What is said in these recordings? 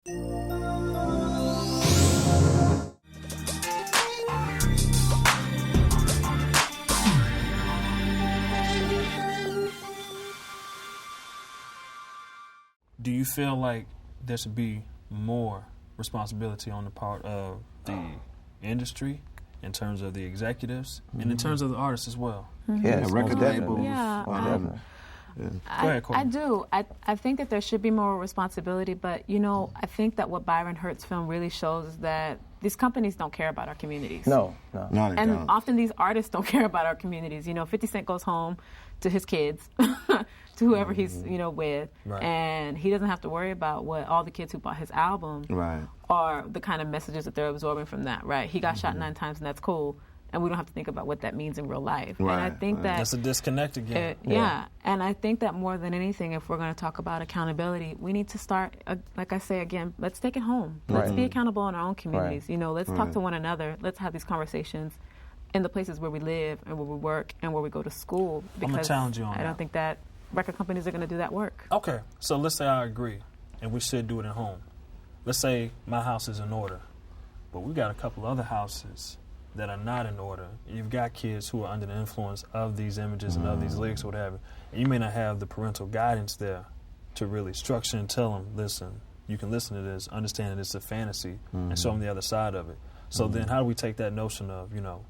Do you feel like there should be more responsibility on the part of the industry in terms of the executives and in terms of the artists as well? Yeah, record labels. Yeah. Go ahead, Courtney. I do. I think that there should be more responsibility, but, you know, I think that what Byron Hurt's film really shows is that these companies don't care about our communities. No. And often these artists don't care about our communities. You know, 50 Cent goes home to his kids, to whoever he's, you know, with, and he doesn't have to worry about what all the kids who bought his album are the kind of messages that they're absorbing from that, right? He got shot 9 times and that's cool, and we don't have to think about what that means in real life. And I think that's a disconnect again. And I think that more than anything, if we're going to talk about accountability, we need to start, like I say again, let's take it home. Let's be accountable in our own communities. You know, let's talk to one another. Let's have these conversations in the places where we live and where we work and where we go to school. Because I'm going to challenge you on that. I don't think that record companies are going to do that work. Okay, so let's say I agree, and we should do it at home. Let's say my house is in order, but we got a couple other houses that are not in order. You've got kids who are under the influence of these images and of these lyrics or what have you. And you may not have the parental guidance there to really structure and tell them, listen, you can listen to this, understand that it's a fantasy, and show them the other side of it. So then how do we take that notion of, you know,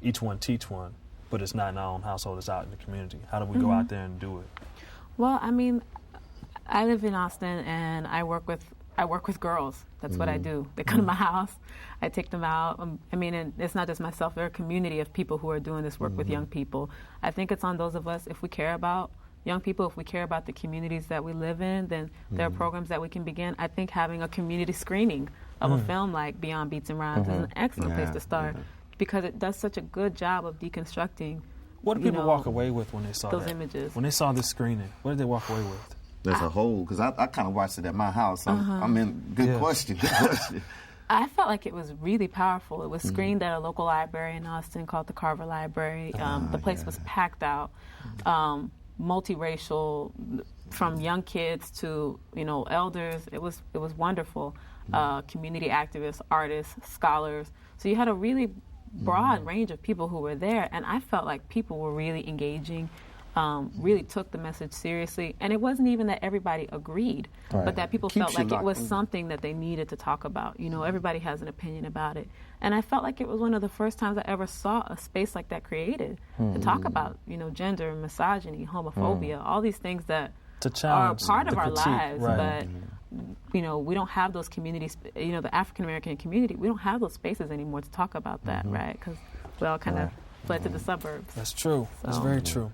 each one teach one, but it's not in our own household, it's out in the community? How do we go out there and do it? Well, I mean, I live in Austin and I work with girls. That's what I do. They come to my house. I take them out. I mean, and it's not just myself. There are a community of people who are doing this work with young people. I think it's on those of us, if we care about young people, if we care about the communities that we live in, then there are programs that we can begin. I think having a community screening of a film like Beyond Beats and Rhymes is an excellent place to start because it does such a good job of deconstructing. What do people walk away with when they saw those images? When they saw this screening, what did they walk away with? There's a whole, because I kind of watched it at my house. I'm in, good question. I felt like it was really powerful. It was screened at a local library in Austin called the Carver Library. The place was packed out, multiracial, from young kids to, you know, elders. It was wonderful. Community activists, artists, scholars. So you had a really broad range of people who were there, and I felt like people were really engaging. Really took the message seriously. And it wasn't even that everybody agreed, but that people felt like it was something that they needed to talk about. You know, everybody has an opinion about it. And I felt like it was one of the first times I ever saw a space like that created to talk about, you know, gender, misogyny, homophobia, all these things that are part of our lives. But, you know, we don't have those communities, you know, the African-American community, we don't have those spaces anymore to talk about that, right? Because we all kind of fled to the suburbs. That's true. That's very true.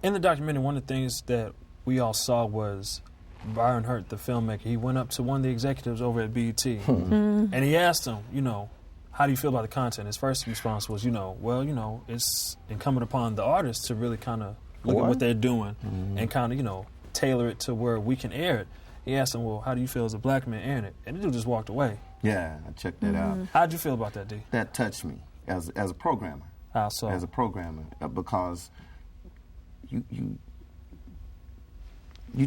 In the documentary, one of the things that we all saw was Byron Hurt, the filmmaker. He went up to one of the executives over at BET, and he asked him, you know, how do you feel about the content? His first response was, you know, well, you know, it's incumbent upon the artists to really kind of look at what they're doing and kind of, you know, tailor it to where we can air it. He asked him, well, how do you feel as a black man airing it? And the dude just walked away. Yeah, I checked that out. How'd you feel about that, D? That touched me as a programmer. How so? As a programmer, because you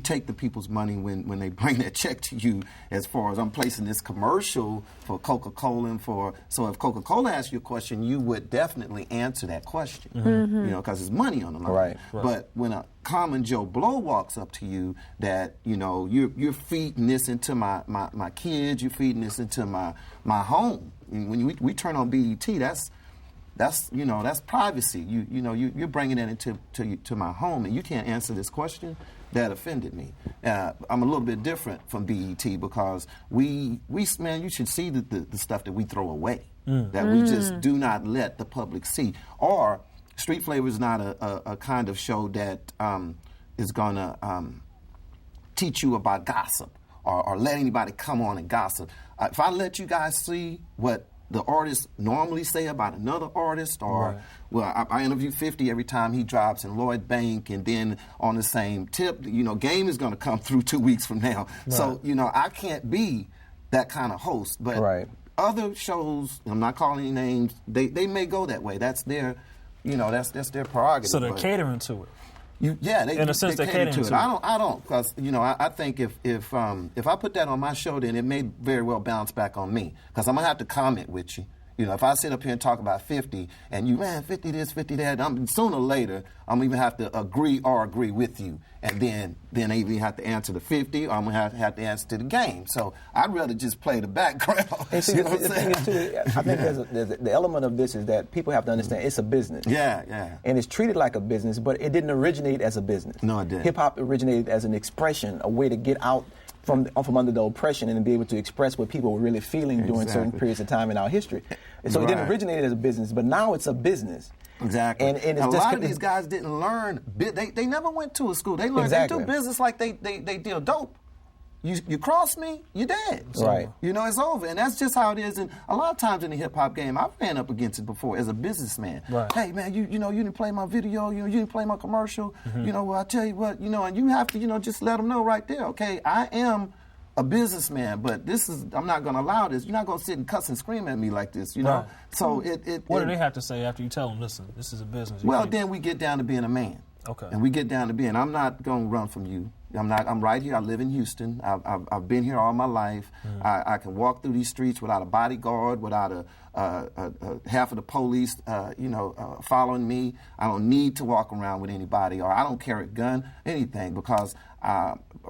take the people's money when they bring that check to you, as far as I'm placing this commercial for Coca-Cola so if Coca-Cola asks you a question, you would definitely answer that question, you know, because there's money on the line. Right. But when a common Joe Blow walks up to you that, you know, you're feeding this into my kids, you're feeding this into my home. And when we turn on BET, that's you know, that's privacy. You know, you're bringing that into my home, and you can't answer this question. That offended me. I'm a little bit different from BET because we man, you should see the stuff that we throw away, that we just do not let the public see. Or Street Flavor is not a kind of show that is gonna teach you about gossip or let anybody come on and gossip. If I let you guys see what the artists normally say about another artist, or well, I interview 50 every time he drops in Lloyd Bank, and then on the same tip, you know, Game is going to come through 2 weeks from now. So, you know, I can't be that kind of host. But other shows, I'm not calling any names, they may go that way. That's their, you know, that's their prerogative. So they're catering to it. in a sense, they cater to it. I don't, because I think if I put that on my show, then it may very well bounce back on me, because I'm gonna have to comment with you. If I sit up here and talk about 50, and you, man, 50 this, 50 that, sooner or later, I'm even have to agree with you. And then I even have to answer the 50, or I'm going to have to answer to the game. So I'd rather just play the background. And see, the thing is, too, I think the element of this is that people have to understand it's a business. Yeah. And it's treated like a business, but it didn't originate as a business. No, it didn't. Hip-hop originated as an expression, a way to get out from under the oppression and be able to express what people were really feeling during certain periods of time in our history. And so it didn't originate as a business, but now it's a business. Exactly. And it's a lot of these guys didn't learn. They never went to a school. They learned. They do business like they deal dope. You cross me, you're dead. Right. It's over. And that's just how it is. And a lot of times in the hip-hop game, I've ran up against it before as a businessman. Right. Hey, man, you didn't play my video. You didn't play my commercial. Well, I tell you what, and you have to, just let them know right there, okay, I am a businessman, but I'm not going to allow this. You're not going to sit and cuss and scream at me like this, Right. So what do they have to say after you tell them, listen, this is a business? Then we get down to being a man. Okay. And we get down to being, I'm not going to run from you. I'm right here. I live in Houston. I've been here all my life. I can walk through these streets without a bodyguard, without half of the police, following me. I don't need to walk around with anybody, or I don't carry a gun, anything, because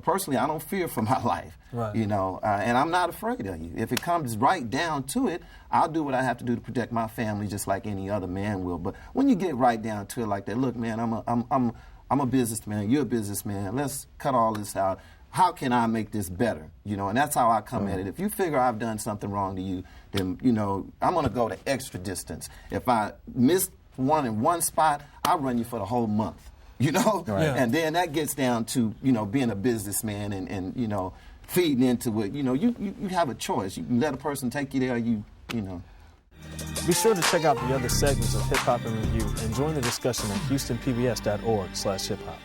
personally, I don't fear for my life. Right. And I'm not afraid of you. If it comes right down to it, I'll do what I have to do to protect my family, just like any other man will. But when you get right down to it like that, look, man, I'm a businessman. You're a businessman. Let's cut all this out. How can I make this better? And that's how I come at it. If you figure I've done something wrong to you, then, I'm going to go the extra distance. If I missed one in one spot, I'll run you for the whole month. Right. And then that gets down to, being a businessman and feeding into it. You have a choice. You can let a person take you there, you know. Be sure to check out the other segments of Hip Hop in Review and join the discussion at HoustonPBS.org/hiphop.